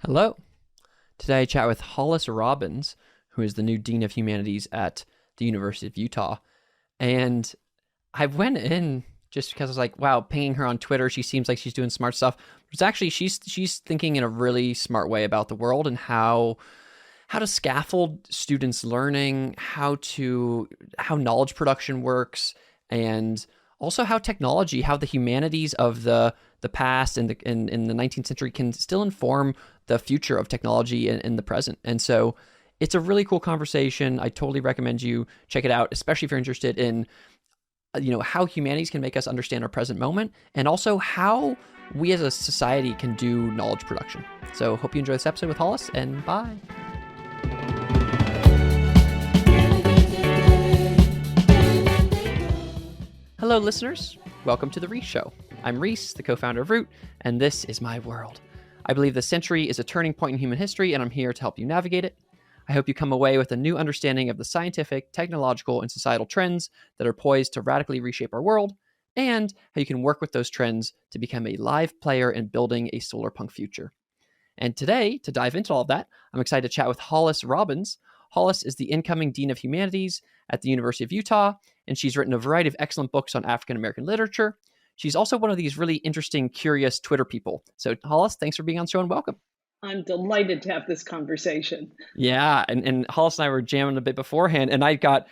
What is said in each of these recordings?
Hello. Today I chat with Hollis Robbins, who is the new Dean of Humanities at the University of Utah. And I went in just because I was like, wow, pinging her on Twitter, she seems like she's doing smart stuff. It's actually she's thinking in a really smart way about the world and how to scaffold students' learning, how knowledge production works, and also how technology, how the humanities of the past and in the 19th century can still inform the future of technology in the present. And so it's a really cool conversation. I totally recommend you check it out, especially if you're interested in how humanities can make us understand our present moment, and also how we as a society can do knowledge production. So hope you enjoy this episode with Hollis, and bye. Hello, listeners. Welcome to The Rhys Show. I'm Rhys, the co-founder of Root, and this is my world. I believe this century is a turning point in human history, and I'm here to help you navigate it. I hope you come away with a new understanding of the scientific, technological, and societal trends that are poised to radically reshape our world, and how you can work with those trends to become a live player in building a solarpunk future. And today, to dive into all of that, I'm excited to chat with Hollis Robbins. Hollis is the incoming Dean of Humanities at the University of Utah, and she's written a variety of excellent books on African American literature. She's also one of these really interesting, curious Twitter people. So Hollis, thanks for being on the show and welcome. I'm delighted to have this conversation. Yeah, and Hollis and I were jamming a bit beforehand, and I got,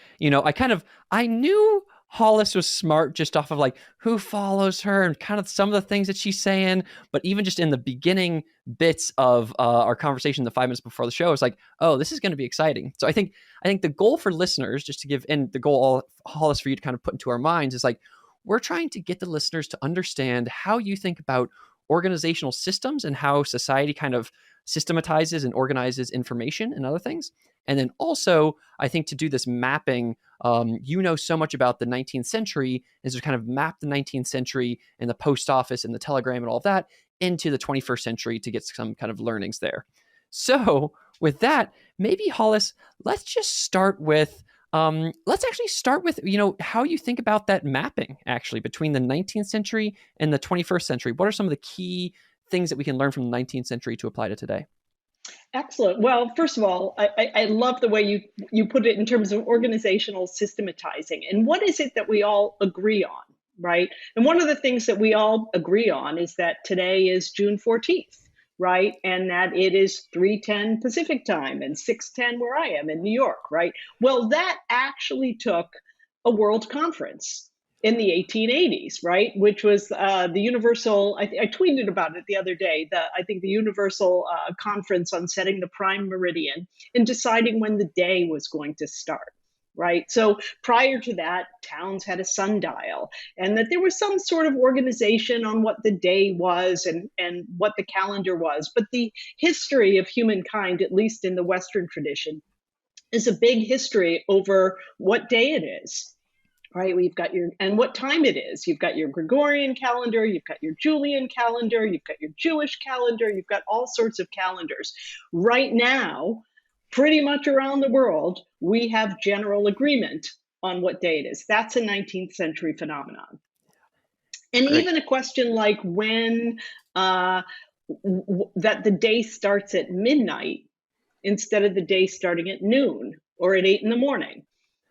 I knew Hollis was smart just off of like who follows her and kind of some of the things that she's saying, but even just in the beginning bits of our conversation, the 5 minutes before the show, it's like, oh, this is going to be exciting. So I think the goal for listeners, just to give, and the goal, Hollis, for you to kind of put into our minds is like, we're trying to get the listeners to understand how you think about organizational systems and how society kind of systematizes and organizes information and other things. And then also, I think to do this mapping, so much about the 19th century, is to kind of map the 19th century and the post office and the telegram and all of that into the 21st century to get some kind of learnings there. So with that, maybe Hollis, let's just start with how you think about that mapping actually between the 19th century and the 21st century. What are some of the key things that we can learn from the 19th century to apply to today? Excellent. Well, first of all, I love the way you put it in terms of organizational systematizing. And what is it that we all agree on, right? And one of the things that we all agree on is that today is June 14th. Right. And that it is 3:10 Pacific time and 6:10 where I am in New York. Right. Well, that actually took a world conference in the 1880s, right? Which was the Universal, I tweeted about it the other day, the Universal Conference on setting the prime meridian and deciding when the day was going to start. Right. So prior to that, towns had a sundial, and that there was some sort of organization on what the day was and what the calendar was. But the history of humankind, at least in the Western tradition, is a big history over what day it is. Right. We've got and what time it is. You've got your Gregorian calendar, you've got your Julian calendar, you've got your Jewish calendar, you've got all sorts of calendars. Right now, pretty much around the world, we have general agreement on what day it is. That's a 19th century phenomenon. And Great. even a question like when that the day starts at midnight instead of the day starting at noon or at 8 a.m.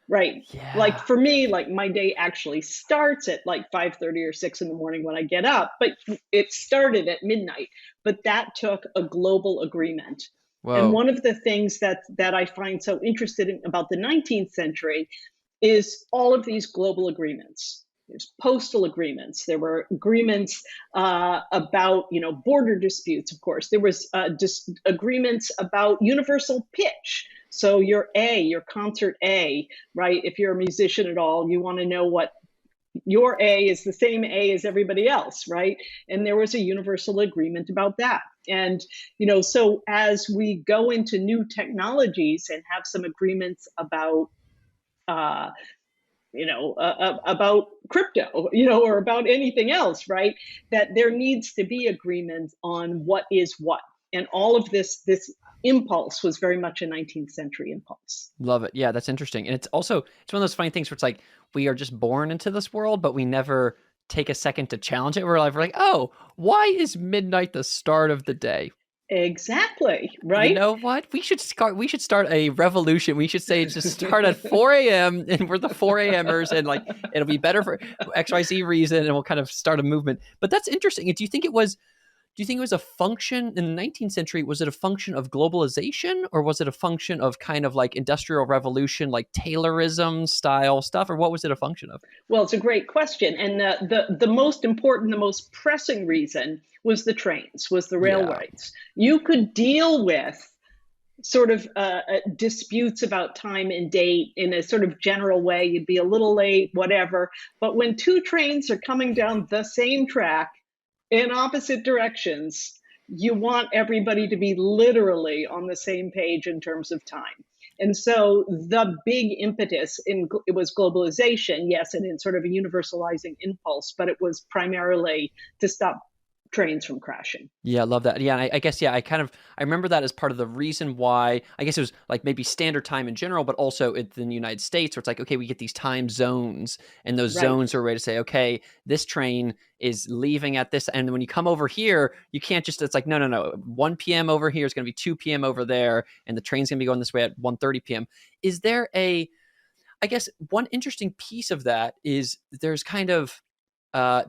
Right. Yeah. Like for me, like my day actually starts at like 5:30 or 6 a.m. when I get up, but it started at midnight. But that took a global agreement. Whoa. And one of the things that I find so interesting about the 19th century is all of these global agreements. There's postal agreements. There were agreements about, border disputes, of course. There was agreements about universal pitch. So your concert A, right? If you're a musician at all, you want to know what your A is the same A as everybody else, right? And there was a universal agreement about that. And, so as we go into new technologies and have some agreements about, about crypto, or about anything else, right? That there needs to be agreement on what is what. And all of this impulse was very much a 19th century impulse. Love it. Yeah, that's interesting. And it's one of those funny things where it's like, we are just born into this world, but we never take a second to challenge it. We're like, oh, why is midnight the start of the day? Exactly, You right? know what? We should start a revolution. We should say just start at 4 a.m. and we're the 4 a.m.ers and like it'll be better for XYZ reason and we'll kind of start a movement. But that's interesting. Do you think it was a function in the 19th century? Was it a function of globalization or was it a function of kind of like industrial revolution, like Taylorism style stuff? Or what was it a function of? Well, it's a great question. And the most important, the most pressing reason was the trains, was the Yeah. railways. You could deal with sort of disputes about time and date in a sort of general way. You'd be a little late, whatever. But when two trains are coming down the same track in opposite directions, you want everybody to be literally on the same page in terms of time. And so the big impetus in it was globalization, yes, and in sort of a universalizing impulse, but it was primarily to stop trains from crashing. Yeah, I love that. Yeah, and I guess yeah, I remember that as part of the reason why I guess it was like maybe standard time in general, but also in the United States, where it's like okay, we get these time zones, and those Right. zones are a way to say okay, this train is leaving at this, and when you come over here, you can't just it's like no, no, no, 1 p.m. over here is going to be 2 p.m. over there, and the train's going to be going this way at 1:30 p.m. Is there a I guess one interesting piece of that is there's kind of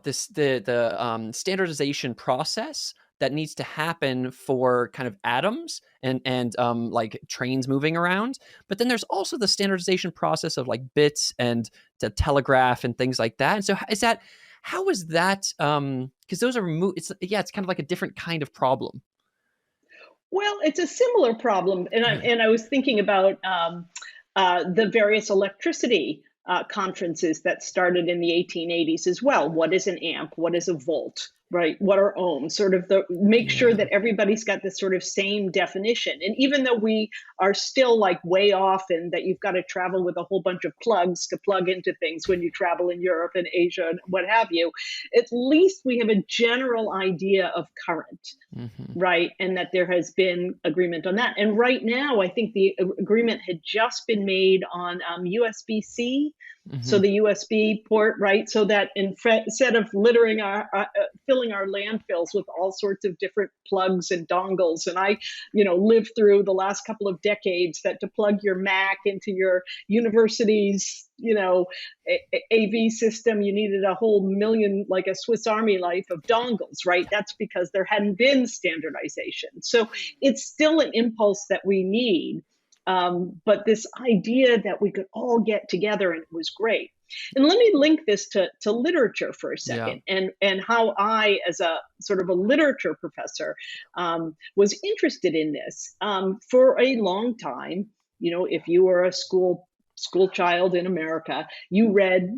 this the standardization process that needs to happen for kind of atoms and like trains moving around. But then there's also the standardization process of like bits and the telegraph and things like that. And so is that how is that? Because those are it's yeah, it's kind of like a different kind of problem. Well, it's a similar problem, and I was thinking about the various electricity conferences that started in the 1880s as well. What is an amp? What is a volt? Right? What are ohms? Sort of the make sure Yeah. that everybody's got this sort of same definition. And even though we are still like way off, and that you've got to travel with a whole bunch of plugs to plug into things when you travel in Europe and Asia and what have you, at least we have a general idea of current, Hmm. right? And that there has been agreement on that. And right now, I think the agreement had just been made on USB-C, so Hmm. the USB port, right? So that instead of littering filling our landfills with all sorts of different plugs and dongles, and I, lived through the last couple of decades that to plug your Mac into your university's, AV system, you needed a whole million, like a Swiss Army knife of dongles, right? That's because there hadn't been standardization. So it's still an impulse that we need. But this idea that we could all get together, and it was great. And let me link this to literature for a Yeah. second, and how I, as a sort of a literature professor, was interested in this for a long time. If you were a school child in America, you read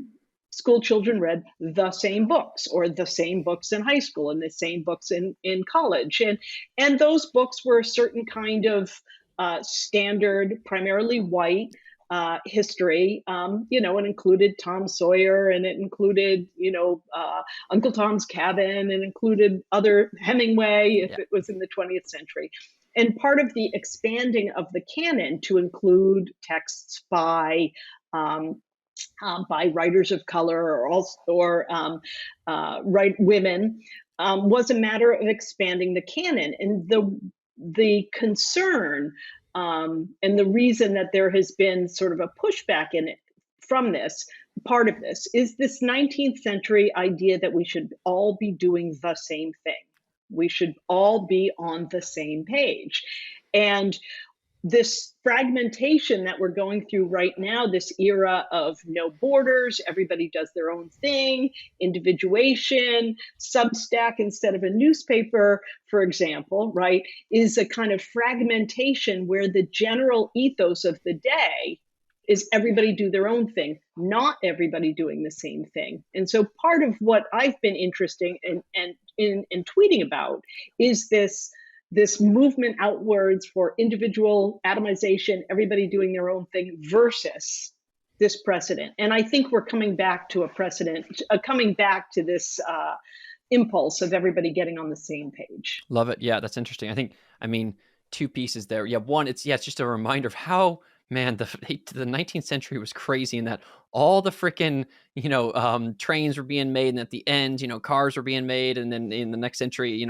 school children read the same books, or the same books in high school and the same books in college, and those books were a certain kind of standard, primarily white history. It included Tom Sawyer, and it included, Uncle Tom's Cabin, and included other Hemingway if Yeah. it was in the 20th century. And part of the expanding of the canon to include texts by writers of color, or women, was a matter of expanding the canon. And the concern, and the reason that there has been sort of a pushback in it from this part of this is this 19th century idea that we should all be doing the same thing. We should all be on the same page. And this fragmentation that we're going through right now, this era of no borders, everybody does their own thing, individuation, Substack instead of a newspaper, for example, right, is a kind of fragmentation where the general ethos of the day is everybody do their own thing, not everybody doing the same thing. And so part of what I've been interested in tweeting about is this movement outwards for individual atomization, everybody doing their own thing, versus this precedent. And I think we're coming back to a precedent, coming back to this impulse of everybody getting on the same page. Love it. Yeah, that's interesting. I mean, two pieces there. Yeah, one, it's just a reminder of how Man, the 19th century was crazy in that all the freaking, trains were being made, and at the end, cars were being made, and then in the next century,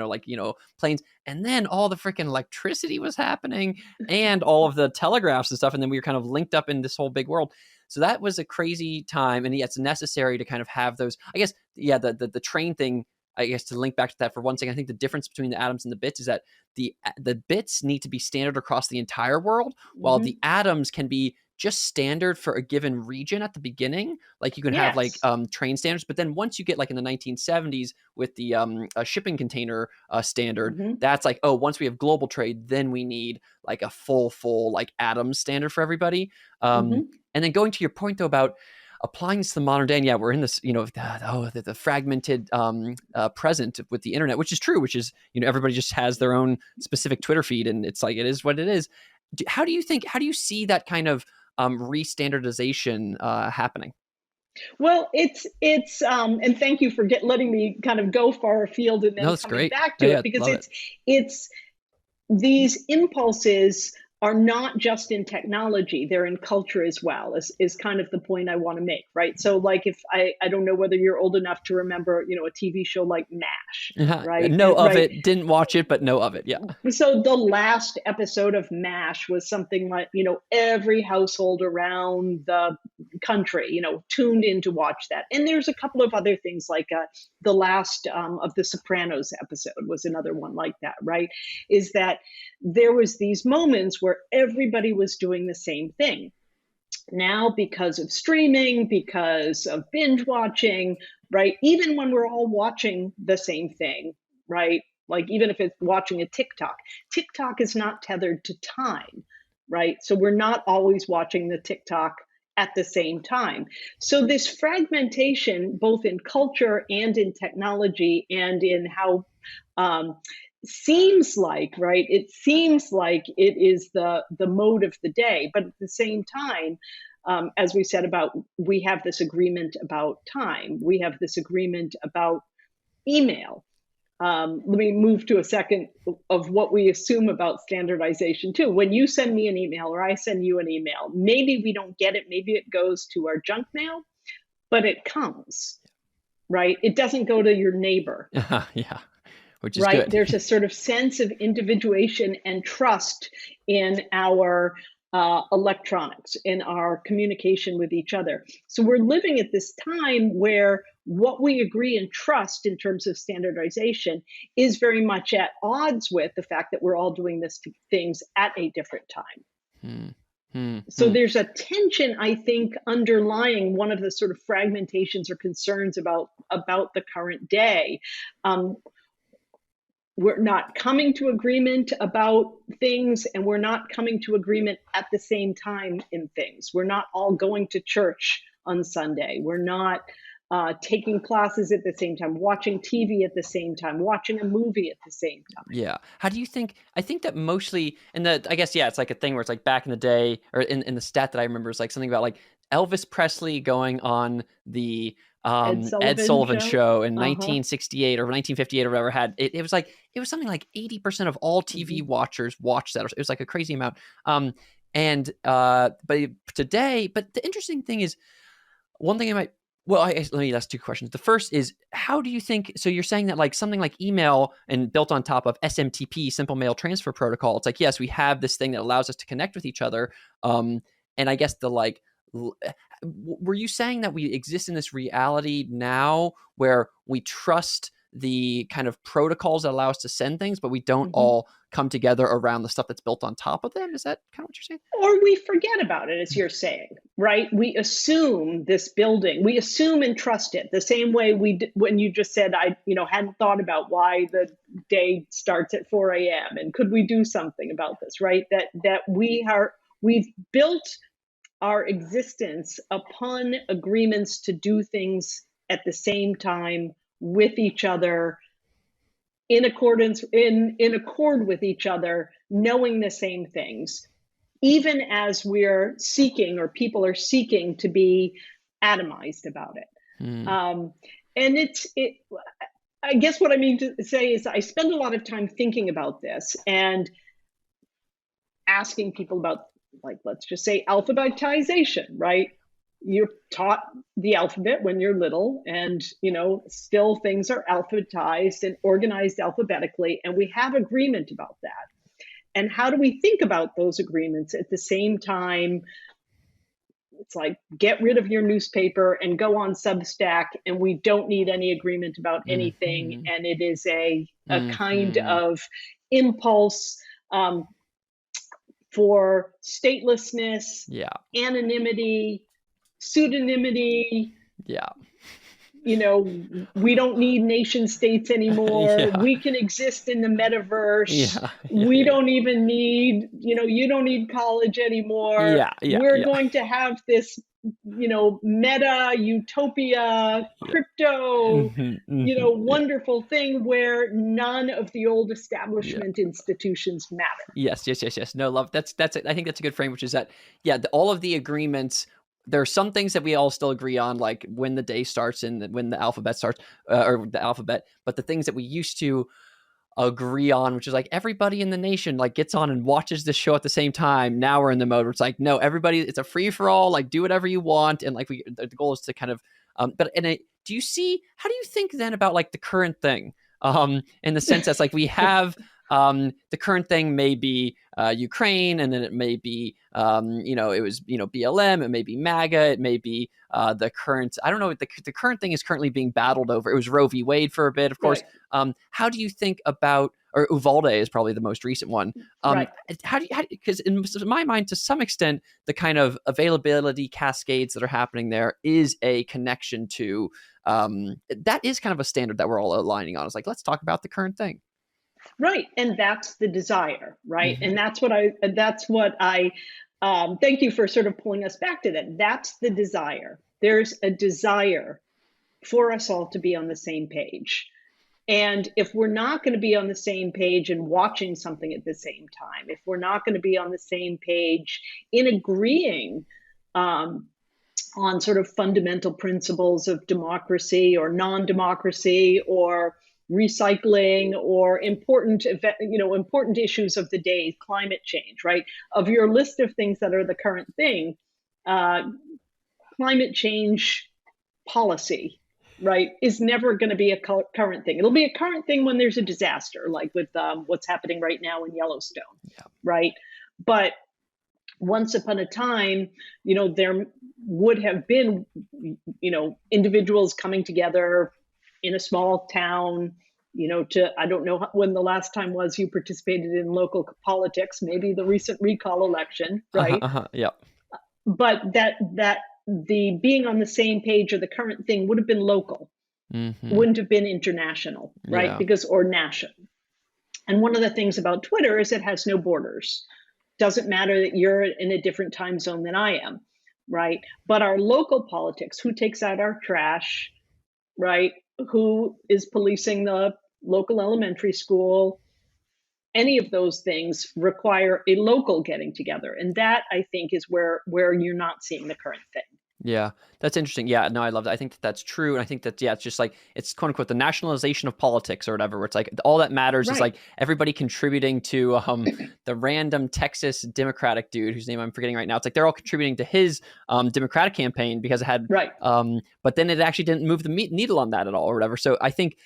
planes, and then all the freaking electricity was happening, and all of the telegraphs and stuff, and then we were kind of linked up in this whole big world. So that was a crazy time, and it's necessary to kind of have those. I guess, yeah, the train thing. I guess to link back to that for one second, I think the difference between the atoms and the bits is that the bits need to be standard across the entire world, while the atoms can be just standard for a given region at the beginning. Like you can have like train standards, but then once you get like in the 1970s with the shipping container standard, that's like, oh, once we have global trade, then we need like a full like atom standard for everybody. And then going to your point though about applying this to the modern day, and yeah, we're in this, the fragmented present with the internet, which is true, which is, everybody just has their own specific Twitter feed, and it's like, it is what it is. How do you see that kind of restandardization happening? Well, it's and thank you for letting me kind of go far afield and No, then that's coming great. back to Yeah, it, because love it. it's these impulses are not just in technology, they're in culture as well, is kind of the point I want to make, right? So like if I don't know whether you're old enough to remember, a TV show like MASH, right? Know of Right. it, didn't watch it, but know of it. Yeah. So the last episode of MASH was something like, every household around the country, tuned in to watch that. And there's a couple of other things like the last of the Sopranos episode was another one like that, right? Is that there was these moments where everybody was doing the same thing. Now, because of streaming, because of binge watching, right? Even when we're all watching the same thing, right? Like even if it's watching a TikTok is not tethered to time, right? So we're not always watching the TikTok at the same time. So this fragmentation, both in culture and in technology and in how seems like, right? It seems like it is the mode of the day, but at the same time, as we said about, we have this agreement about time. We have this agreement about email. Let me move to a second of what we assume about standardization too. When you send me an email or I send you an email, maybe we don't get it. Maybe it goes to our junk mail, but it comes, right? It doesn't go to your neighbor. Yeah. Which is right? good. There's a sort of sense of individuation and trust in our electronics, in our communication with each other. So we're living at this time where what we agree and trust in terms of standardization is very much at odds with the fact that we're all doing this things at a different time. So there's a tension, I think, underlying one of the sort of fragmentations or concerns about the current day. We're not coming to agreement about things, and we're not coming to agreement at the same time in things. We're not all going to church on Sunday. We're not taking classes at the same time, watching TV at the same time, watching a movie at the same time. Yeah. How do you think? I think that mostly, I guess, yeah, it's like a thing where it's like back in the day, or in the stat that I remember is like something about like Elvis Presley going on the Ed Sullivan show in 1968 or 1958 or whatever it was like, it was something like 80% of all TV watchers watched that. It was like a crazy amount. But today, but the interesting thing is, one thing let me ask two questions. The first is, how do you think, so you're saying that like something like email and built on top of SMTP, Simple Mail Transfer Protocol, it's like, yes, we have this thing that allows us to connect with each other. And I guess were you saying that we exist in this reality now where we trust the kind of protocols that allow us to send things, but we don't all come together around the stuff that's built on top of them? Is that kind of what you're saying? Or we forget about it, as you're saying, right? We assume this building, we assume and trust it the same way when you just said, I hadn't thought about why the day starts at 4 a.m. and could we do something about this, right? That we've built our existence upon agreements to do things at the same time with each other, in accord with each other, knowing the same things, even as we're seeking, or people are seeking, to be atomized about it. And I guess what I mean to say is I spend a lot of time thinking about this and asking people about like, let's just say alphabetization, right? You're taught the alphabet when you're little, and still things are alphabetized and organized alphabetically, and we have agreement about that. And how do we think about those agreements at the same time? It's like, get rid of your newspaper and go on Substack, and we don't need any agreement about anything. Mm-hmm. And it is a kind Mm-hmm. of impulse for statelessness, Yeah. anonymity, pseudonymity. Yeah. We don't need nation states anymore. Yeah. We can exist in the metaverse. Yeah. Yeah. We Yeah. don't even need, you don't need college anymore. Yeah. Yeah. We're Yeah. going to have this, meta utopia, Yeah. crypto, Mm-hmm. Mm-hmm. Yeah. wonderful thing where none of the old Yeah. establishment institutions matter. Yes, yes, yes, yes. No, love. That's. I think that's a good frame, which is that, yeah, all of the agreements. There are some things that we all still agree on, like when the day starts and when the alphabet starts, or the alphabet. But the things that we used to agree on, which is like everybody in the nation like gets on and watches the show at the same time. Now we're in the mode where it's like, no, everybody, it's a free for all. Like, do whatever you want, and like the goal is to kind of. But in it, do you see? How do you think then about like the current thing? In the sense that's like we have the current thing may be Ukraine, and then it may be it was BLM, it may be MAGA, it may be the current. I don't know. The current thing is currently being battled over. It was Roe v. Wade for a bit, of course. Right, How do you think about, or Uvalde is probably the most recent one. right. How do you, because in my mind, to some extent, the kind of availability cascades that are happening there is a connection to that is kind of a standard that we're all aligning on. It's like, let's talk about the current thing. Right. And that's the desire, right? Mm-hmm. And that's what I thank you for sort of pulling us back to that. That's the desire. There's a desire for us all to be on the same page. And if we're not going to be on the same page and watching something at the same time, if we're not going to be on the same page in agreeing on sort of fundamental principles of democracy or non-democracy or recycling or important issues of the day, climate change, right? Of your list of things that are the current thing, climate change policy, right, is never going to be a current thing. It'll be a current thing when there's a disaster, like with what's happening right now in Yellowstone, Yeah. right? But once upon a time, there would have been, individuals coming together in a small town, I don't know when the last time was you participated in local politics, maybe the recent recall election, right? Yeah. But that the being on the same page or the current thing would have been local, wouldn't have been international, right? Yeah. Or national. And one of the things about Twitter is it has no borders. Doesn't matter that you're in a different time zone than I am, right? But our local politics, who takes out our trash, right? Who is policing the local elementary school? Any of those things require a local getting together. And that, I think, is where you're not seeing the current thing. Yeah, that's interesting. Yeah, no, I love that. I think that that's true. And I think that, yeah, it's just like, it's quote unquote the nationalization of politics or whatever, where it's like all that matters is Right. like everybody contributing to the random Texas Democratic dude whose name I'm forgetting right now. It's like they're all contributing to his Democratic campaign because it had, Right. But then it actually didn't move the needle on that at all or whatever. So I think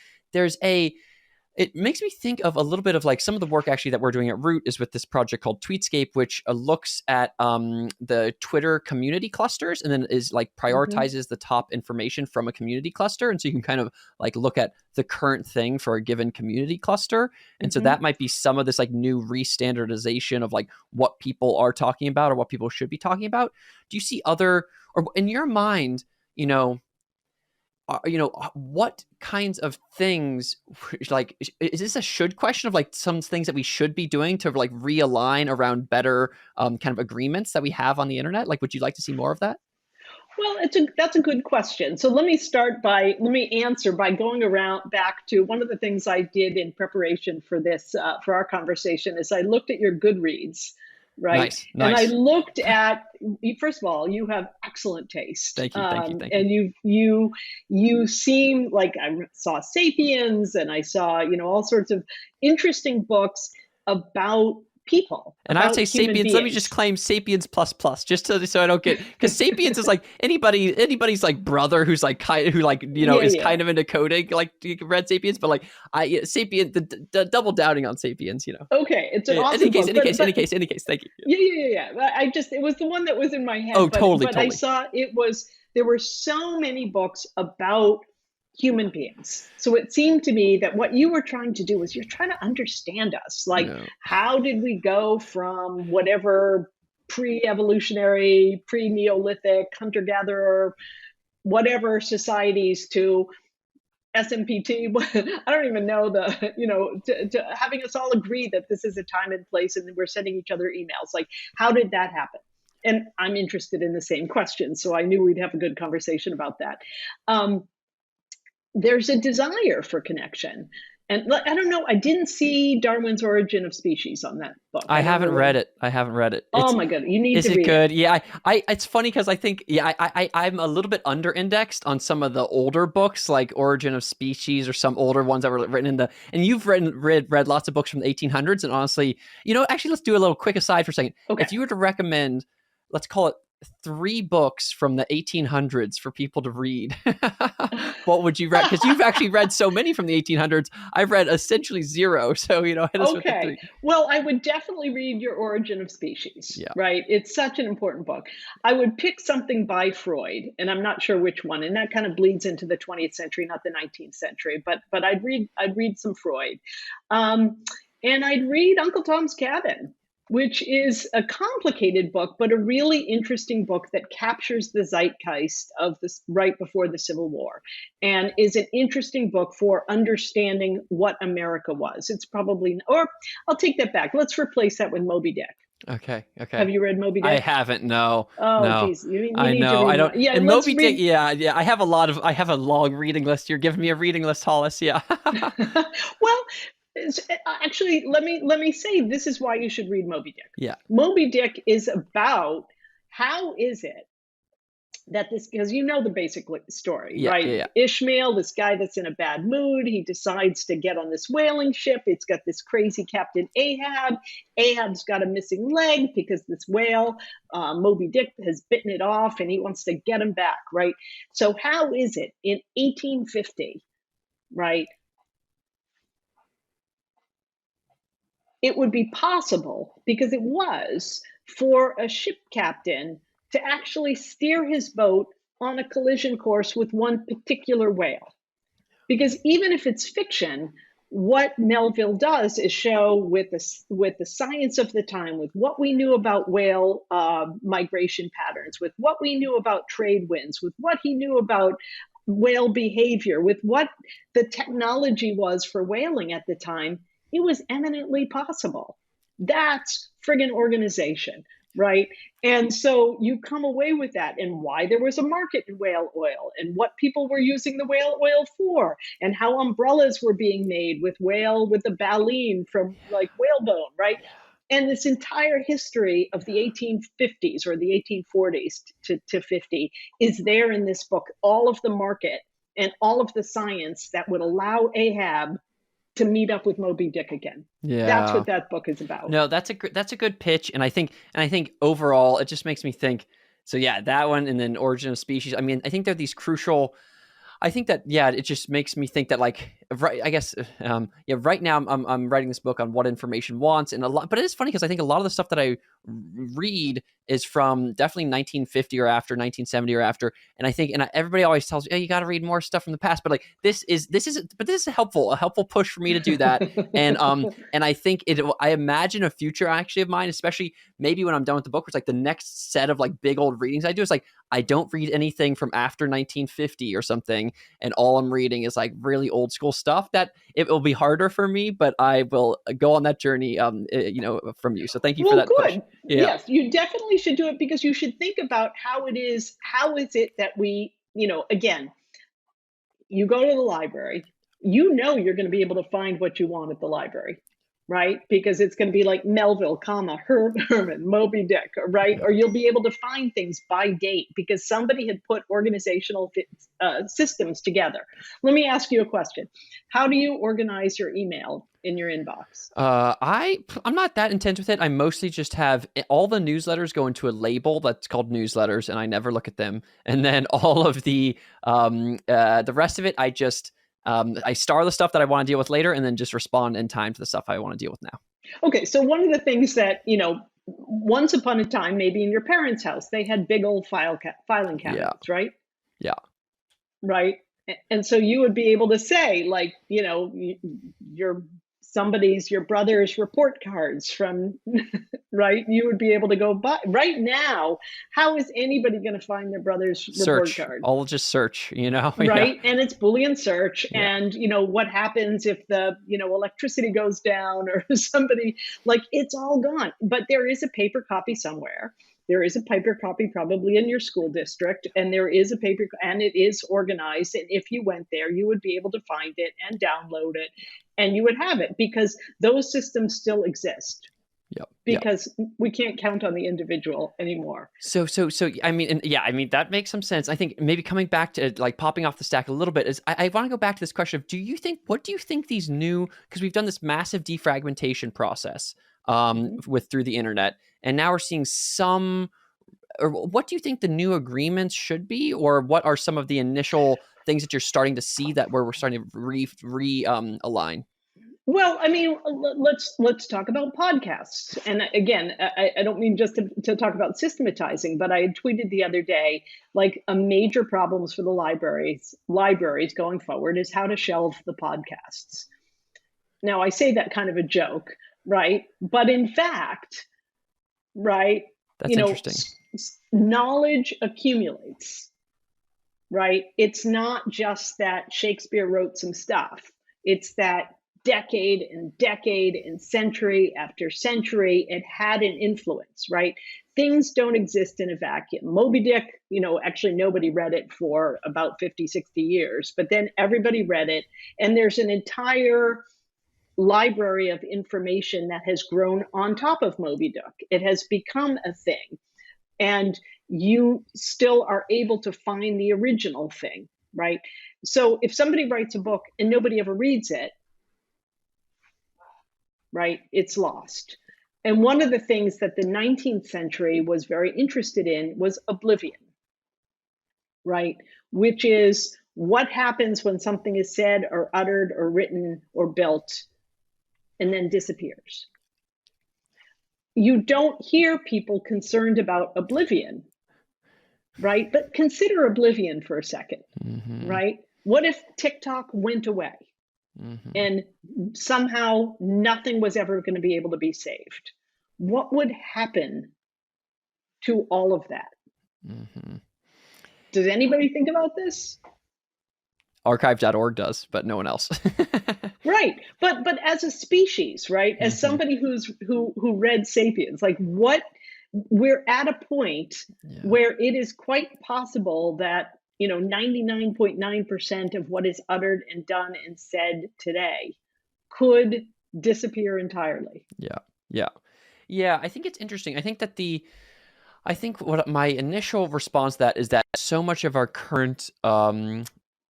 it makes me think of a little bit of like some of the work actually that we're doing at Root is with this project called Tweetscape, which looks at the Twitter community clusters and then is like prioritizes the top information from a community cluster. And so you can kind of like look at the current thing for a given community cluster. And so that might be some of this like new restandardization of like what people are talking about or what people should be talking about. Do you see other, or in your mind, what kinds of things, like, is this a should question of like some things that we should be doing to like realign around better kind of agreements that we have on the internet? Like, would you like to see more of that? Well, that's a good question. So let me answer by going around back to one of the things I did in preparation for this, for our conversation, is I looked at your Goodreads, right? Nice. And I looked at, first of all, you have excellent taste. Thank you. And you seem like, I saw Sapiens and I saw, all sorts of interesting books about people, And I would about say human sapiens. Let me just beings. claim sapiens plus plus, just so I don't get, because sapiens is like anybody's like brother who's like who like Yeah, is yeah. kind of into coding, like you read sapiens, but like sapien the double doubting on sapiens, Okay, it's an Yeah, any awesome case, book, any case, any case, any case. Thank you. Yeah. yeah, yeah, yeah, yeah. I just, it was the one that was in my Oh, head, totally, but I totally. saw it was, there were so many books about human beings. So it seemed to me that what you were trying to do was you're trying to understand us. Like, No. how did we go from whatever pre-evolutionary, pre-Neolithic, hunter-gatherer, whatever societies to SMPT? I don't even know to having us all agree that this is a time and place and we're sending each other emails. Like, how did that happen? And I'm interested in the same question, so I knew we'd have a good conversation about that. There's a desire for connection. And I don't know, I didn't see Darwin's Origin of Species on that book. I I don't haven't know read whether, it. I haven't read it. oh my God, you need Is to it read it. good? Yeah, it's funny because I think, yeah, I'm a little bit under indexed on some of the older books, like Origin of Species or some older ones that were written and you've read lots of books from the 1800s. And honestly, actually, let's do a little quick aside for a second. Okay. If you were to recommend, let's call it 3 books from the 1800s for people to read, what would you read? Because you've actually read so many from the 1800s. I've read essentially 0. So, hit us with the Okay. 3. Well, I would definitely read your Origin of Species, Yeah. right? It's such an important book. I would pick something by Freud, and I'm not sure which one, and that kind of bleeds into the 20th century, not the 19th century. But I'd read some Freud, and I'd read Uncle Tom's Cabin, which is a complicated book, but a really interesting book that captures the zeitgeist of this right before the Civil War, and is an interesting book for understanding what America was. It's probably, or I'll take that back. Let's replace that with Moby Dick. Okay. Have you read Moby I Dick? haven't. No, Oh, no. geez, you I need to know. I read don't. Yeah, And let's Moby Dick. read. Yeah, yeah. I have a long reading list. You're giving me a reading list, Hollis. Yeah. Well, actually, let me say this is why you should read Moby Dick. Yeah. Moby Dick is about how is it that this, because the basic story, Yeah. right? Yeah. Ishmael, this guy that's in a bad mood, he decides to get on this whaling ship. It's got this crazy captain Ahab. Ahab's got a missing leg because this whale, Moby Dick, has bitten it off, and he wants to get him back, right? So how is it in 1850, right? It would be possible, because it was, for a ship captain to actually steer his boat on a collision course with one particular whale. Because even if it's fiction, what Melville does is show with the science of the time, with what we knew about whale migration patterns, with what we knew about trade winds, with what he knew about whale behavior, with what the technology was for whaling at the time, it was eminently possible. That's friggin' organization, right? And so you come away with that, and why there was a market in whale oil, and what people were using the whale oil for, and how umbrellas were being made with the baleen from like whalebone, right? And this entire history of the 1850s or the 1840s to 50 is there in this book. All of the market and all of the science that would allow Ahab to meet up with Moby Dick again. Yeah. That's what that book is about. No, that's a good pitch, and I think overall it just makes me think. So yeah, that one, and then Origin of Species. I mean, I think they're these crucial. I think that, yeah, it just makes me think that, like, right, I guess, right now I'm writing this book on what information wants, and but it is funny because I think a lot of the stuff that I read is from definitely 1950 or after, 1970 or after, and I think, and everybody always tells me, oh, you got to read more stuff from the past, but like this is a helpful push for me to do that, and I think I imagine a future actually of mine, especially maybe when I'm done with the book, where it's like the next set of like big old readings I do is like, I don't read anything from after 1950 or something, and all I'm reading is like really old school stuff. That it will be harder for me, but I will go on that journey, from you. So thank you for that push. Yeah. Yes, you definitely should do it, because you should think about how is it that we, again, you go to the library, you're going to be able to find what you want at the library, right? Because it's going to be like Melville, Herman, Moby Dick, right? Or you'll be able to find things by date because somebody had put organizational systems together. Let me ask you a question. How do you organize your email? in your inbox? I'm not that intense with it. I mostly just have all the newsletters go into a label that's called newsletters, and I never look at them. And then all of the rest of it, I just I star the stuff that I want to deal with later, and then just respond in time to the stuff I want to deal with now. Okay, so one of the things that, once upon a time, maybe in your parents' house, they had big old filing cabinets, right? Yeah. Right. And so you would be able to say, like, your your brother's report cards from, right? You would be able to go by. Right now, how is anybody going to find their brother's report Search. card? I'll just search, Yeah. Right. And it's Boolean search. Yeah. And, what happens if the, electricity goes down or somebody, like, it's all gone. But there is a paper copy somewhere. There is a paper copy probably in your school district, and there is a paper, and it is organized. And if you went there, you would be able to find it and download it, and you would have it, because those systems still exist. Yep. Because we can't count on the individual anymore. So I mean, that makes some sense. I think maybe coming back to like popping off the stack a little bit is I want to go back to this question of what do you think these new, because we've done this massive defragmentation process through the internet, and now we're seeing or what do you think the new agreements should be, or what are some of the initial things that you're starting to see that where we're starting to align? Well, I mean, let's talk about podcasts. And again, I don't mean just to talk about systematizing, but I tweeted the other day, like, a major problems for the libraries going forward is how to shelve the podcasts. Now, I say that kind of a joke, right? But in fact, right, that's interesting. Knowledge accumulates, right? It's not just that Shakespeare wrote some stuff. It's that decade and century after century, it had an influence, right? Things don't exist in a vacuum. Moby Dick, actually nobody read it for about 50, 60 years, but then everybody read it. And there's an entire library of information that has grown on top of Moby Dick. It has become a thing. And you still are able to find the original thing, right? So if somebody writes a book and nobody ever reads it, right, it's lost. And one of the things that the 19th century was very interested in was oblivion, right? Which is what happens when something is said or uttered or written or built and then disappears. You don't hear people concerned about oblivion, right? But consider oblivion for a second, right? What if TikTok went away and somehow nothing was ever going to be able to be saved? What would happen to all of that? Does anybody think about this? Archive.org does, but no one else. Right. But as a species, right? As somebody who read Sapiens, like, we're at a point where it is quite possible that 99.9% of what is uttered and done and said today could disappear entirely. Yeah. I think it's interesting. I think what my initial response to that is that so much of our current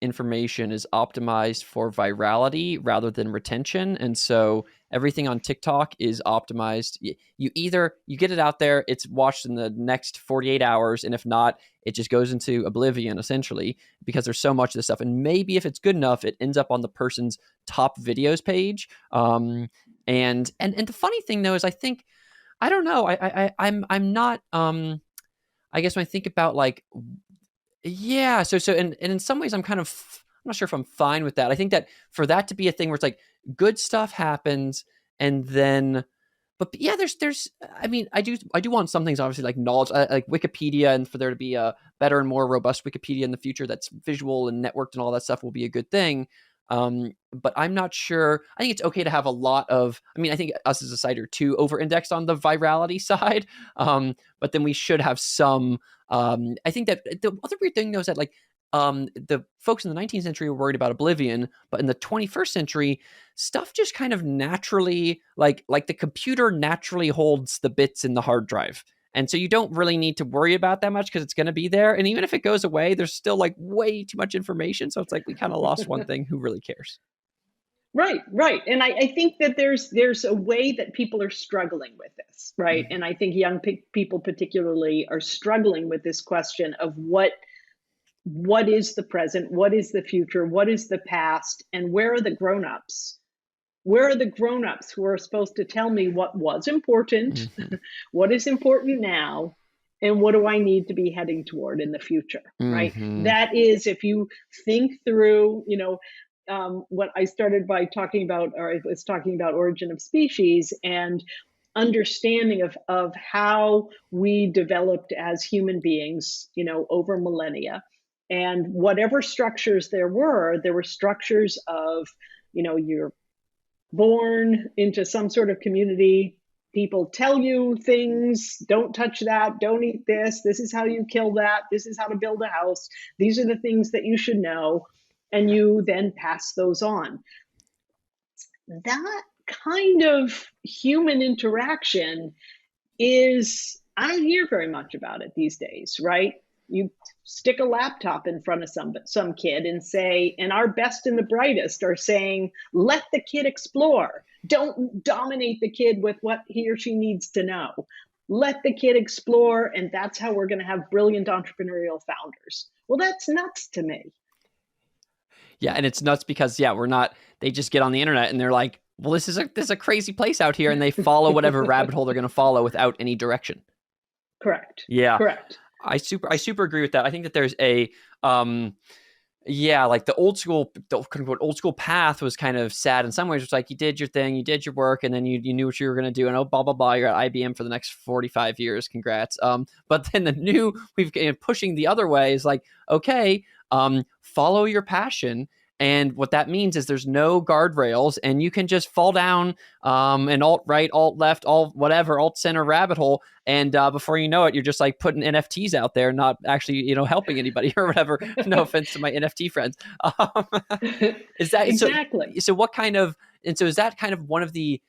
information is optimized for virality rather than retention. And so everything on TikTok is optimized. You get it out there, it's watched in the next 48 hours. And if not, it just goes into oblivion, essentially, because there's so much of this stuff. And maybe if it's good enough, it ends up on the person's top videos page. And the funny thing, though, is I don't know. I'm not, I guess when I think about like, yeah. So and in some ways I'm not sure if I'm fine with that. I think that for that to be a thing where it's like good stuff happens and then, but yeah, there's, I mean, I do want some things obviously like knowledge, like Wikipedia, and for there to be a better and more robust Wikipedia in the future that's visual and networked and all that stuff will be a good thing. But I'm not sure. I think it's okay to have a lot of, I mean, I think us as a site are too over-indexed on the virality side. But then we should have some, I think that the other weird thing though is that like, the folks in the 19th century were worried about oblivion, but in the 21st century, stuff just kind of naturally, like the computer naturally holds the bits in the hard drive. And so you don't really need to worry about that much because it's going to be there. And even if it goes away, there's still like way too much information. So it's like we kind of lost one thing. Who really cares? Right. And I think that there's a way that people are struggling with this, right? Mhm. And I think young people particularly are struggling with this question of what is the present, what is the future, what is the past, and where are the grown-ups? Where are the grown-ups who are supposed to tell me what was important, Mhm. what is important now, and what do I need to be heading toward in the future, right? Mhm. That is, if you think through, what I started by talking about, or I was talking about Origin of Species and understanding of how we developed as human beings, over millennia. And whatever structures there were structures of, your born into some sort of community. People tell you things, don't touch that, don't eat this is how you kill that, this is how to build a house, these are the things that you should know. And you then pass those on. That kind of human interaction is, I don't hear very much about it these days, right? You stick a laptop in front of some kid and say, and our best and the brightest are saying, let the kid explore. Don't dominate the kid with what he or she needs to know. Let the kid explore, and that's how we're going to have brilliant entrepreneurial founders. Well, that's nuts to me. Yeah, and it's nuts because we're not. They just get on the internet and they're like, "Well, this is a crazy place out here," and they follow whatever rabbit hole they're going to follow without any direction. Correct. Yeah, Correct. I super agree with that. I think that there's a like the quote unquote old school path was kind of sad in some ways. It's like you did your thing, you did your work, and then you knew what you were going to do, and blah blah blah. You're at IBM for the next 45 years. Congrats. But then the new we've pushing the other way is like, okay, follow your passion. And what that means is there's no guardrails, and you can just fall down an alt right, alt left, alt whatever, alt center rabbit hole, and before you know it, you're just like putting NFTs out there, not actually helping anybody or whatever. No offense to my NFT friends. Um, is that so? Exactly. So what kind of and so is that kind of one of the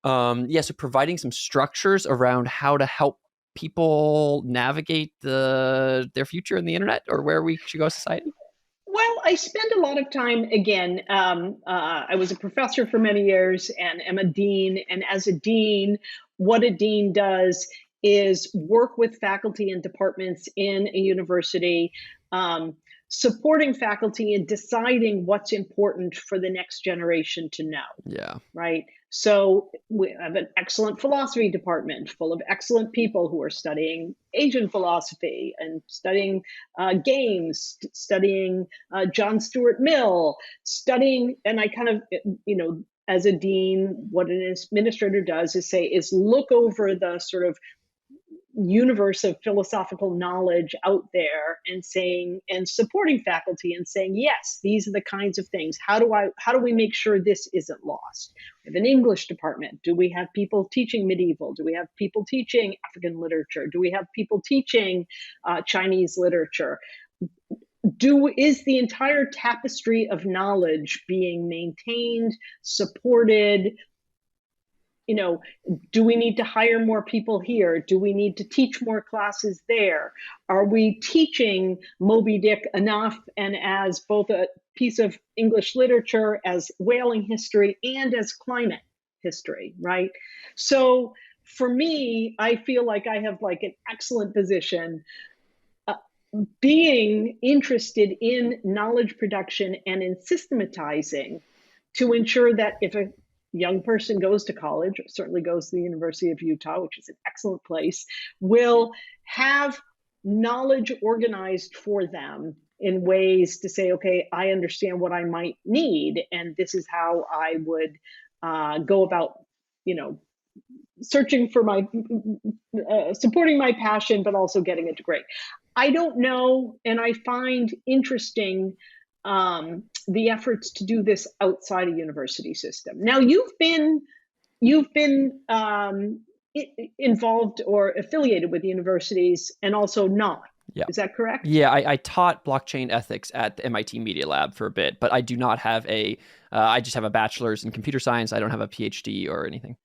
so providing some structures around how to help people navigate their future in the internet or where we should go as society? Well, I spend a lot of time, again, I was a professor for many years and am a dean. And as a dean, what a dean does is work with faculty and departments in a university, um, supporting faculty in deciding what's important for the next generation to know, Yeah. right? So we have an excellent philosophy department full of excellent people who are studying Asian philosophy and studying games, studying John Stuart Mill, studying, and I kind of, as a dean, what an administrator does is look over the sort of universe of philosophical knowledge out there and saying and supporting faculty and saying, yes, these are the kinds of things. How do we make sure this isn't lost? We have an English department. Do we have people teaching medieval? Do we have people teaching African literature? Do we have people teaching Chinese literature? Is the entire tapestry of knowledge being maintained, supported? Do we need to hire more people here? Do we need to teach more classes there? Are we teaching Moby Dick enough and as both a piece of English literature, as whaling history, and as climate history, right? So for me, I feel like I have like an excellent position uh, being interested in knowledge production and in systematizing to ensure that if a young person goes to college, or certainly goes to the University of Utah, which is an excellent place, will have knowledge organized for them in ways to say, okay, I understand what I might need, and this is how I would go about, searching for my supporting my passion, but also getting a degree. I don't know, and I find interesting the efforts to do this outside a university system. Now, you've been involved or affiliated with universities, and also not. Yeah. Is that correct? Yeah, I taught blockchain ethics at the MIT Media Lab for a bit, but I do not have I just have a bachelor's in computer science. I don't have a PhD or anything.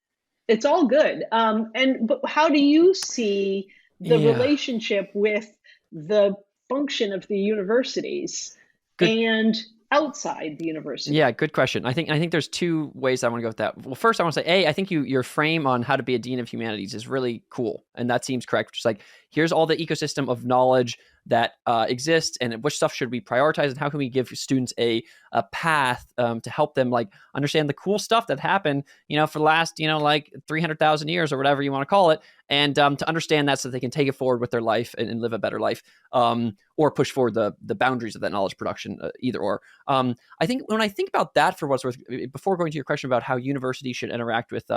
It's all good. But how do you see the Yeah. relationship with the function of the universities Good and outside the university? Yeah, good question. I think there's two ways I want to go with that. Well, first I want to say, I think your frame on how to be a dean of humanities is really cool, and that seems correct. Just like, here's all the ecosystem of knowledge that exists, and which stuff should we prioritize, and how can we give students a path to help them like understand the cool stuff that happened, for the last like 300,000 years or whatever you want to call it, and to understand that so that they can take it forward with their life and live a better life, or push forward the boundaries of that knowledge production, either or. I think when I think about that, for what's worth, before going to your question about how universities should interact with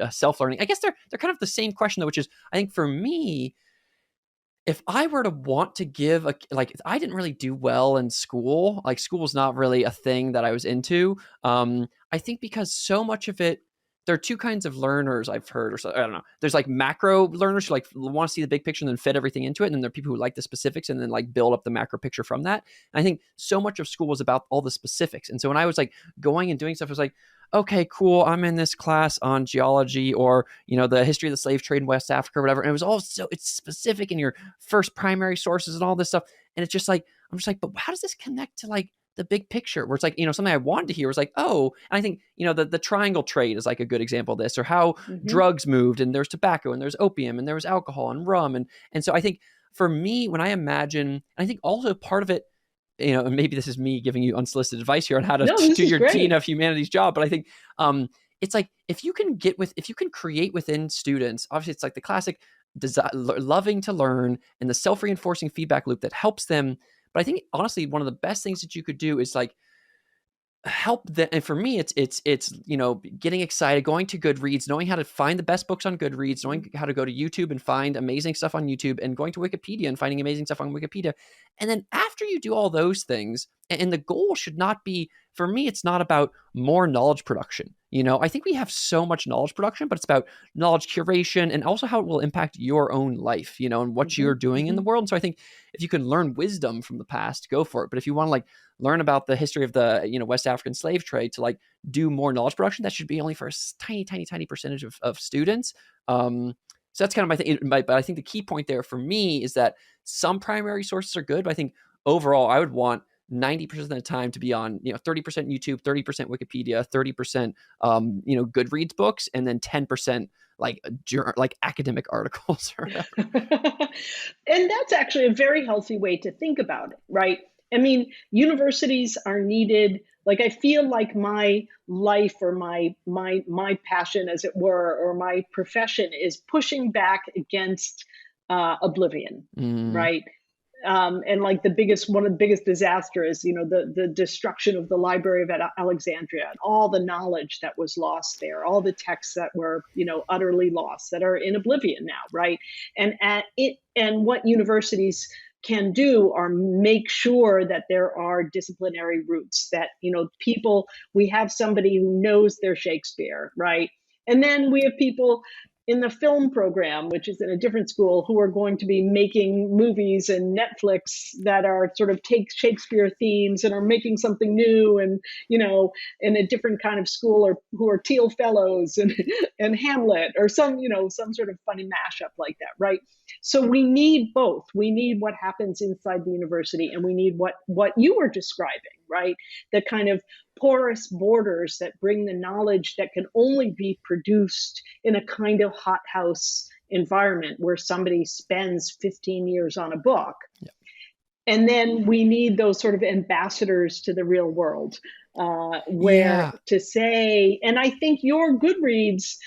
self-learning, I guess they're kind of the same question though, which is, I think for me, if I were to want to give I didn't really do well in school. Like, school was not really a thing that I was into. I think because so much of it, there are two kinds of learners I've heard, or so, I don't know. There's like macro learners who like want to see the big picture and then fit everything into it. And then there are people who like the specifics and then like build up the macro picture from that. And I think so much of school was about all the specifics. And so when I was like going and doing stuff, I was like, okay, cool, I'm in this class on geology or, the history of the slave trade in West Africa or whatever. And it was all so, it's specific in your first primary sources and all this stuff. And it's just like, I'm just like, but how does this connect to like the big picture, where it's like, something I wanted to hear was like, oh, and I think, the triangle trade is like a good example of this, or how drugs moved, and there's tobacco and there's opium and there was alcohol and rum. And so I think for me, when I imagine, I think also part of it, and maybe this is me giving you unsolicited advice here on how to do your great. dean of humanities job, but I think it's like, if you can create within students, obviously it's like the classic loving to learn and the self-reinforcing feedback loop that helps them. But I think honestly, one of the best things that you could do is like help them. And for me, it's getting excited, going to Goodreads, knowing how to find the best books on Goodreads, knowing how to go to YouTube and find amazing stuff on YouTube, and going to Wikipedia and finding amazing stuff on Wikipedia. And then after you do all those things, and the goal should not be, for me, it's not about more knowledge production. I think we have so much knowledge production, but it's about knowledge curation and also how it will impact your own life, and what you're doing in the world. And so I think if you can learn wisdom from the past, go for it. But if you want to like learn about the history of the, West African slave trade to like do more knowledge production, that should be only for a tiny, tiny, tiny percentage of students. So that's kind of my thing. But I think the key point there for me is that some primary sources are good, but I think overall I would want 90% of the time to be on, 30% YouTube, 30% Wikipedia, 30%, Goodreads books, and then 10% like academic articles or whatever. And that's actually a very healthy way to think about it, right? I mean, universities are needed. Like, I feel like my life, or my passion, as it were, or my profession is pushing back against oblivion, right? And like one of the biggest disasters, the destruction of the Library of Alexandria, and all the knowledge that was lost there, all the texts that were, utterly lost, that are in oblivion now, right? And what universities can do are make sure that there are disciplinary routes, that, we have somebody who knows their Shakespeare, right? And then we have people in the film program, which is in a different school, who are going to be making movies and Netflix that are sort of take Shakespeare themes and are making something new, and, in a different kind of school, or who are Teal Fellows and Hamlet, or some sort of funny mashup like that, right? So we need both. We need what happens inside the university, and we need what you were describing, right? The kind of porous borders that bring the knowledge that can only be produced in a kind of hothouse environment where somebody spends 15 years on a book. Yeah. And then we need those sort of ambassadors to the real world, to say, and I think your Goodreads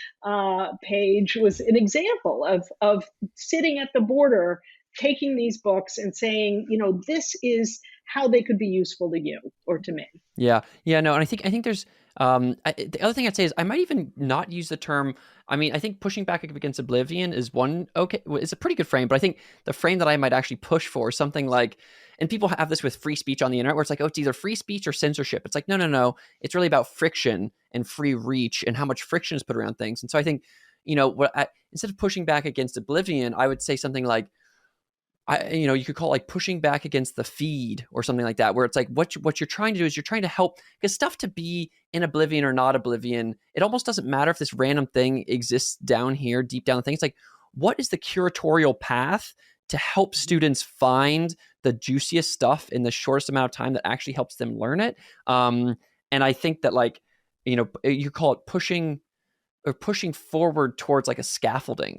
page was an example of sitting at the border, taking these books and saying, this is how they could be useful to you or to me. No, and I think there's the other thing I'd say is, I might even not use the term. I mean, I think pushing back against oblivion is it's a pretty good frame, but I think the frame that I might actually push for is something like, and people have this with free speech on the internet, where it's like, oh, it's either free speech or censorship. It's like, no, it's really about friction and free reach and how much friction is put around things. And so I think, instead of pushing back against oblivion, I would say something like, you could call it like pushing back against the feed or something like that, where it's like what you're trying to do is you're trying to help, because stuff to be in oblivion or not oblivion, it almost doesn't matter if this random thing exists down here, deep down the thing. It's like, what is the curatorial path to help students find the juiciest stuff in the shortest amount of time that actually helps them learn it. And I think that, like, you call it pushing forward towards like a scaffolding,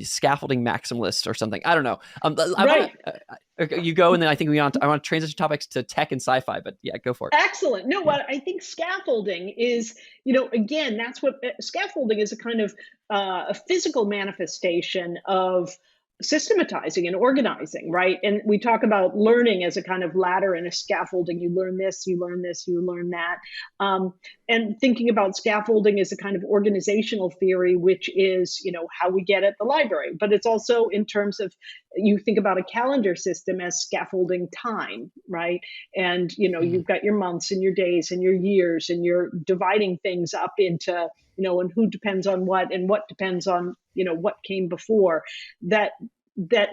scaffolding maximalist or something. I don't know. Right. You go, and then I think I want to transition topics to tech and sci-fi, but yeah, go for it. Excellent. No, what I think scaffolding is, again, that's what scaffolding is, a kind of a physical manifestation of systematizing and organizing, right? And we talk about learning as a kind of ladder and a scaffolding. You learn this, you learn this, you learn that. And thinking about scaffolding as a kind of organizational theory, which is, how we get at the library. But it's also in terms of, you think about a calendar system as scaffolding time, right? And, you've got your months and your days and your years, and you're dividing things up into, and who depends on what, and what depends on, what came before. That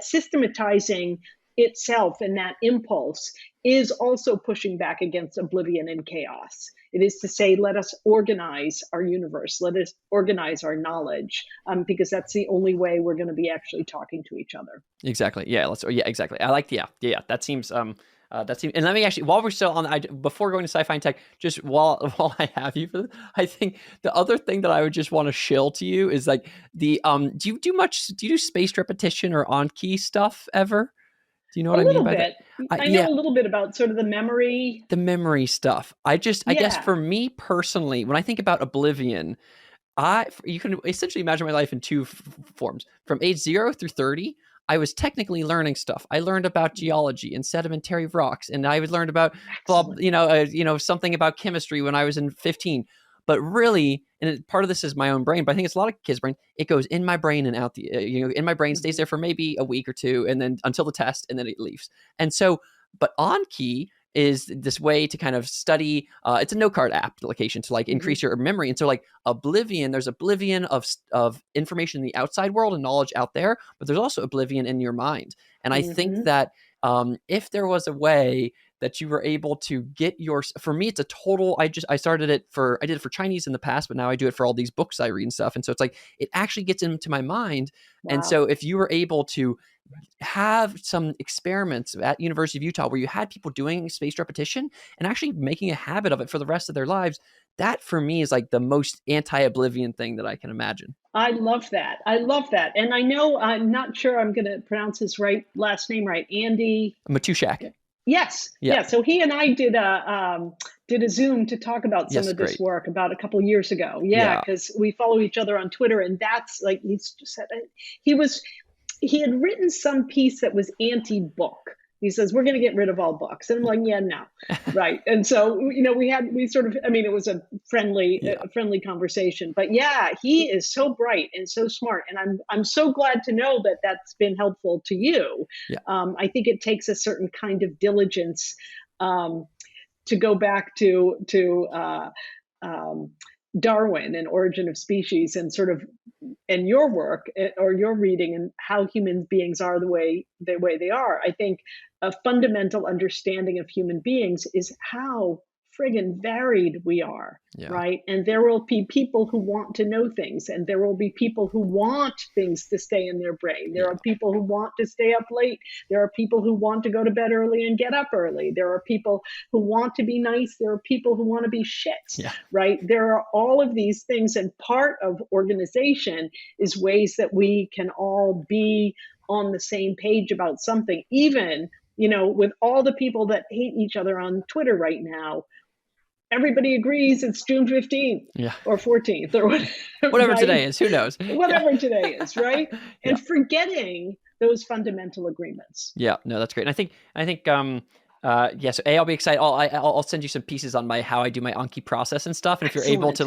systematizing itself and that impulse is also pushing back against oblivion and chaos. It is to say, let us organize our universe, let us organize our knowledge, because that's the only way we're going to be actually talking to each other. Exactly. Yeah. Exactly. I like. Yeah. That seems. And let me actually, while we're still on, before going to sci-fi and tech, just while I have you for this, I think the other thing that I would just want to shill to you is like do you do spaced repetition or on-key stuff ever? Do you know what I mean by that? I know a little bit about sort of the memory stuff. I guess for me personally, when I think about oblivion, you can essentially imagine my life in two forms. From age 0 through 30, I was technically learning stuff. I learned about geology and sedimentary rocks, and I learned about something about chemistry when I was in 15. But really, and part of this is my own brain, but I think it's a lot of kids' brain. It goes in my brain and out in my brain, stays there for maybe a week or two, and then until the test, and then it leaves. And so, but on key is this way to kind of study. It's a note card application to like increase your memory. And so like oblivion, there's oblivion of information in the outside world and knowledge out there, but there's also oblivion in your mind. And I think that if there was a way that you were able to get for me, it's a total, I did it for Chinese in the past, but now I do it for all these books I read and stuff. And so it's like, it actually gets into my mind. Wow. And so if you were able to have some experiments at University of Utah where you had people doing spaced repetition and actually making a habit of it for the rest of their lives, that for me is like the most anti-oblivion thing that I can imagine. I love that. And I know, I'm not sure I'm going to pronounce his last name right. Andy Matushak. Yes. Yeah. So he and I did a Zoom to talk about some of this work about a couple of years ago. Yeah. Because we follow each other on Twitter, and that's like, he's just said, he had written some piece that was anti-book. He says, we're going to get rid of all books. And I'm like, yeah, no. Right. And so, it was a friendly conversation, but yeah, he is so bright and so smart. And I'm so glad to know that that's been helpful to you. Yeah. I think it takes a certain kind of diligence, to go back to Darwin and Origin of Species and and your work or your reading and how human beings are the way they are. I think a fundamental understanding of human beings is how friggin' varied we are, right? And there will be people who want to know things, and there will be people who want things to stay in their brain. There are people who want to stay up late. There are people who want to go to bed early and get up early. There are people who want to be nice. There are people who want to be shits, right? There are all of these things, and part of organization is ways that we can all be on the same page about something, even with all the people that hate each other on Twitter right now. Everybody agrees it's June 15th or 14th or whatever today is, who knows? Whatever today is, right? And forgetting those fundamental agreements. Yeah, no, that's great. And I think so I'll be excited. I'll send you some pieces on how I do my Anki process and stuff. And if you're able to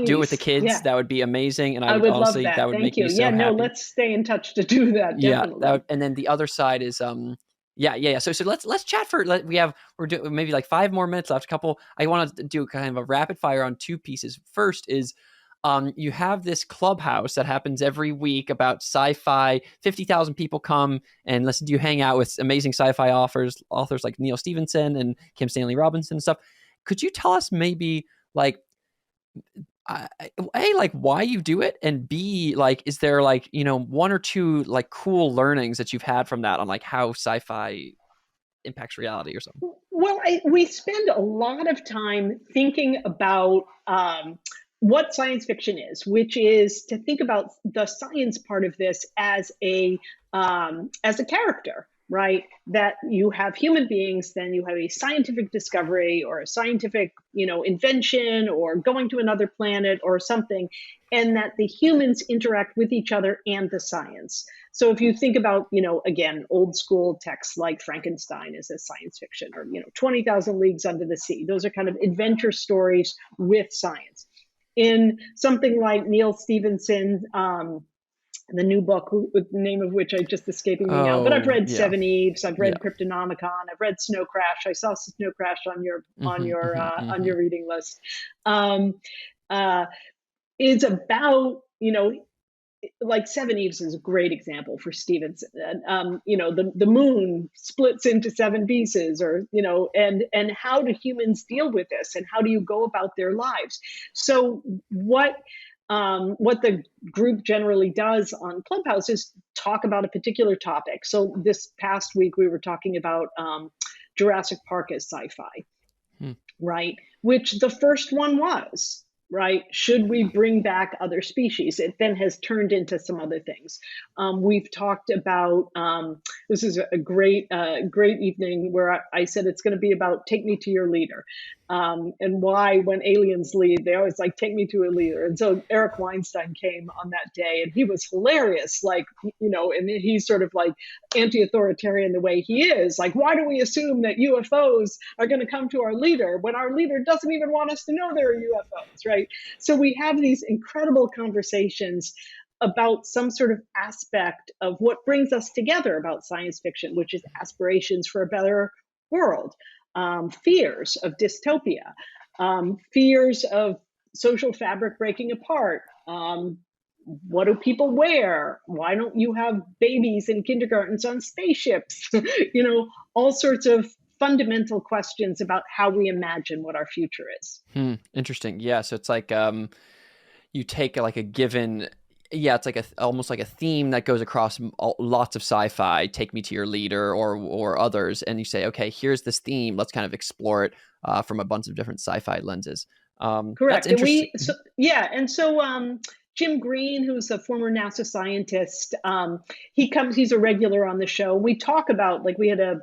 do it with the kids, that would be amazing. And I would honestly, love that would make me so happy. Let's stay in touch to do that. Definitely. And then the other side is So let's chat we're doing maybe like 5 more minutes left. I want to do kind of a rapid fire on 2 pieces. First is you have this clubhouse that happens every week about sci-fi. 50,000 people come and listen to you hang out with amazing sci-fi authors like Neil Stephenson and Kim Stanley Robinson and stuff. Could you tell us maybe like, A, like why you do it, and B, like is there like, one or two like cool learnings that you've had from that on like how sci-fi impacts reality or something? Well, we spend a lot of time thinking about what science fiction is, which is to think about the science part of this as a character, right? That you have human beings, then you have a scientific discovery or a scientific, invention or going to another planet or something, and that the humans interact with each other and the science. So if you think about, again, old school texts like Frankenstein as a science fiction, or 20,000 Leagues Under the Sea, those are kind of adventure stories with science. In something like Neil Stephenson, the new book, with the name of which I just escaping me now, but I've Oh, read yeah. Seven Eves, I've Yeah. read Cryptonomicon, I've read Snow Crash. I saw Snow Crash on your on your reading list. Um, uh, is about, like Seven Eves is a great example for Stevenson. The moon splits into seven pieces, or and how do humans deal with this, and how do you go about their lives? So what the group generally does on Clubhouse is talk about a particular topic. So this past week we were talking about Jurassic Park as sci-fi, Hmm. right? Which the first one was, right? Should we bring back other species? It then has turned into some other things. We've talked about, this is a great evening where I said it's going to be about take me to your leader. And why, when aliens lead, they always like, take me to a leader. And so Eric Weinstein came on that day, and he was hilarious, like, and he's sort of like anti-authoritarian the way he is. Like, why do we assume that UFOs are going to come to our leader when our leader doesn't even want us to know there are UFOs, right? So we have these incredible conversations about some sort of aspect of what brings us together about science fiction, which is aspirations for a better world, fears of dystopia, fears of social fabric breaking apart. What do people wear? Why don't you have babies in kindergartens on spaceships? All sorts of fundamental questions about how we imagine what our future is. Interesting. Yeah. So it's like you take like a given, yeah, it's like almost like a theme that goes across lots of sci-fi. Take me to your leader, or others, and you say, okay, here's this theme. Let's kind of explore it from a bunch of different sci-fi lenses. That's Correct. interesting. Jim Green, who's a former NASA scientist, he's a regular on the show. We talk about, like, we had a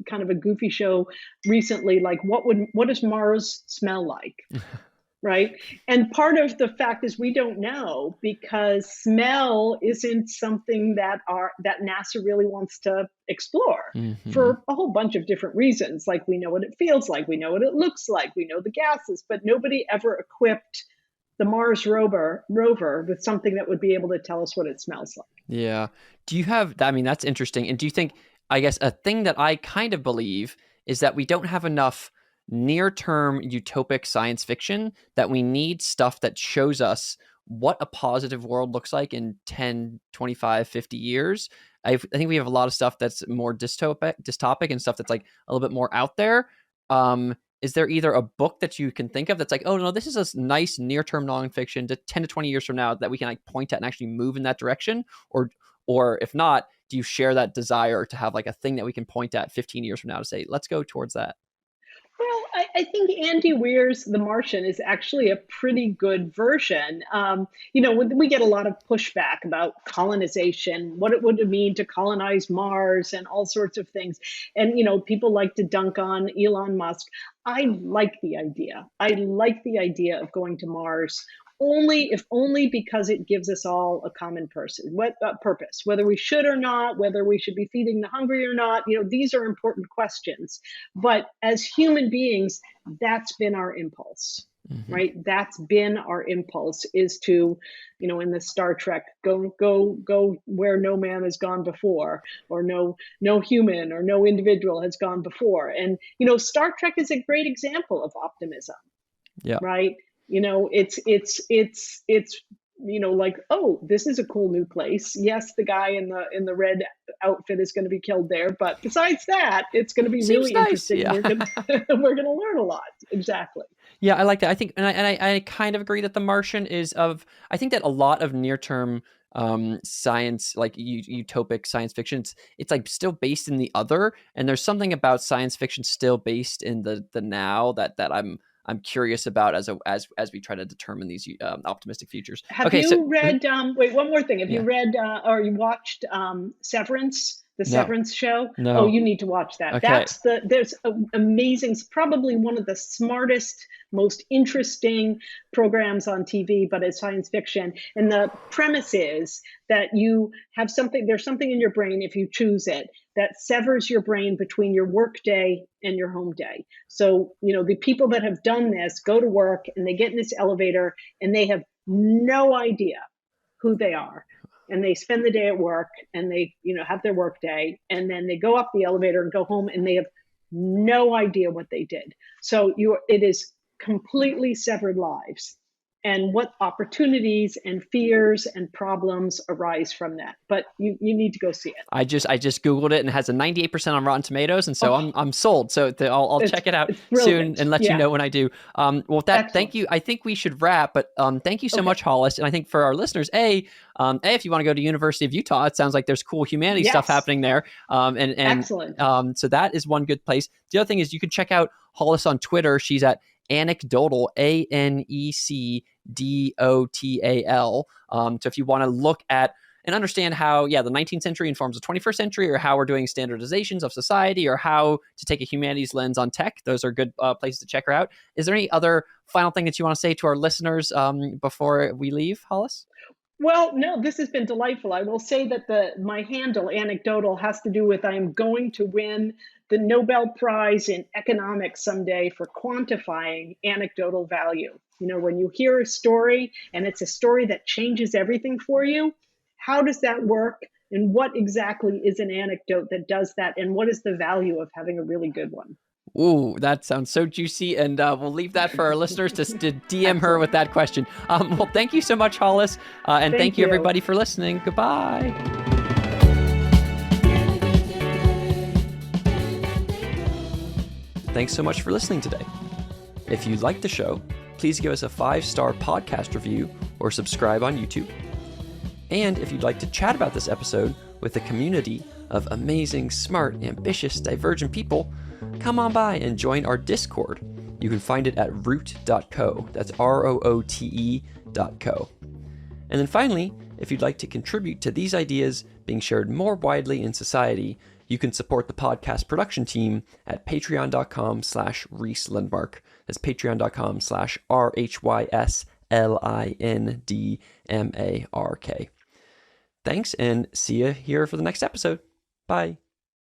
kind of a goofy show recently, like what does Mars smell like? Right. And part of the fact is we don't know, because smell isn't something that NASA really wants to explore for a whole bunch of different reasons. Like, we know what it feels like, we know what it looks like, we know the gases, but nobody ever equipped the Mars rover with something that would be able to tell us what it smells like. Yeah. Do you have, I mean, that's interesting. And do you think, I guess, a thing that I kind of believe is that we don't have enough near-term utopic science fiction, that we need stuff that shows us what a positive world looks like in 10, 25, 50 years. I think we have a lot of stuff that's more dystopic and stuff that's like a little bit more out there. Is there either a book that you can think of that's like, oh no, this is a nice near-term nonfiction to 10 to 20 years from now that we can like point at and actually move in that direction? Or if not, do you share that desire to have like a thing that we can point at 15 years from now to say, let's go towards that? Well, I think Andy Weir's The Martian is actually a pretty good version. We get a lot of pushback about colonization, what it would mean to colonize Mars, and all sorts of things. And, people like to dunk on Elon Musk. I like the idea. I like the idea of going to Mars, only because it gives us all a common purpose, whether we should or not, whether we should be feeding the hungry or not. These are important questions. But as human beings, that's been our impulse, right? That's been our impulse, is to, in the Star Trek, go where no man has gone before, or no human or no individual has gone before. And, Star Trek is a great example of optimism. Yeah. Right. It's like, oh, this is a cool new place. Yes, the guy in the red outfit is going to be killed there, but besides that, it's going to be Seems really nice. interesting. Yeah. We're gonna learn a lot. Exactly. Yeah, I like that. I think, and I kind of agree that The Martian is of. I think that a lot of near term science, like utopic science fiction, it's like still based in the other, and there's something about science fiction still based in the now that I'm curious about as we try to determine these optimistic futures. Have Okay, so you read, wait, one more thing. Have you yeah, read or you watched Severance, the no, Severance show? Oh, no, you need to watch that. okay, There's amazing, probably one of the smartest, most interesting programs on TV, but it's science fiction. And the premise is that there's something in your brain, if you choose it, that severs your brain between your work day and your home day. So, the people that have done this go to work and they get in this elevator and they have no idea who they are. And they spend the day at work and they, have their work day. And then they go up the elevator and go home and they have no idea what they did. So it is completely severed lives, and what opportunities and fears and problems arise from that. But you need to go see it. I just Googled it and it has a 98% on Rotten Tomatoes, and so Oh, I'm sold. So I'll check it out it's soon brilliant. and let you Yeah, know when I do. Well, with that, thank excellent. you. I think we should wrap, but thank you so Okay. much, Hollis. And I think for our listeners, if you want to go to University of Utah, it sounds like there's cool humanities stuff Yes, happening there. And excellent. so that is one good place. The other thing is you can check out Hollis on Twitter. She's at Anecdotal, Anecdotal. So if you want to look at and understand how, the 19th century informs the 21st century, or how we're doing standardizations of society, or how to take a humanities lens on tech, those are good places to check her out. Is there any other final thing that you want to say to our listeners before we leave, Hollis? Well, no, this has been delightful. I will say that my handle, Anecdotal, has to do with I am going to win the Nobel Prize in economics someday for quantifying anecdotal value. When you hear a story and it's a story that changes everything for you, how does that work? And what exactly is an anecdote that does that? And what is the value of having a really good one? Ooh, that sounds so juicy, and we'll leave that for our listeners to DM her with Excellent. that question. Well, thank you so much, Hollis, and thank Thank you you. everybody for listening. Goodbye. Thanks so much for listening today. If you liked the show, please give us a 5-star podcast review or subscribe on YouTube. And if you'd like to chat about this episode with a community of amazing, smart, ambitious, divergent people, come on by and join our Discord. You can find it at root.co. That's ROOTE.co. And then finally, if you'd like to contribute to these ideas being shared more widely in society, you can support the podcast production team at patreon.com/Rhys Lindmark. That's patreon.com/RHYSLINDMARK. Thanks, and see you here for the next episode. Bye.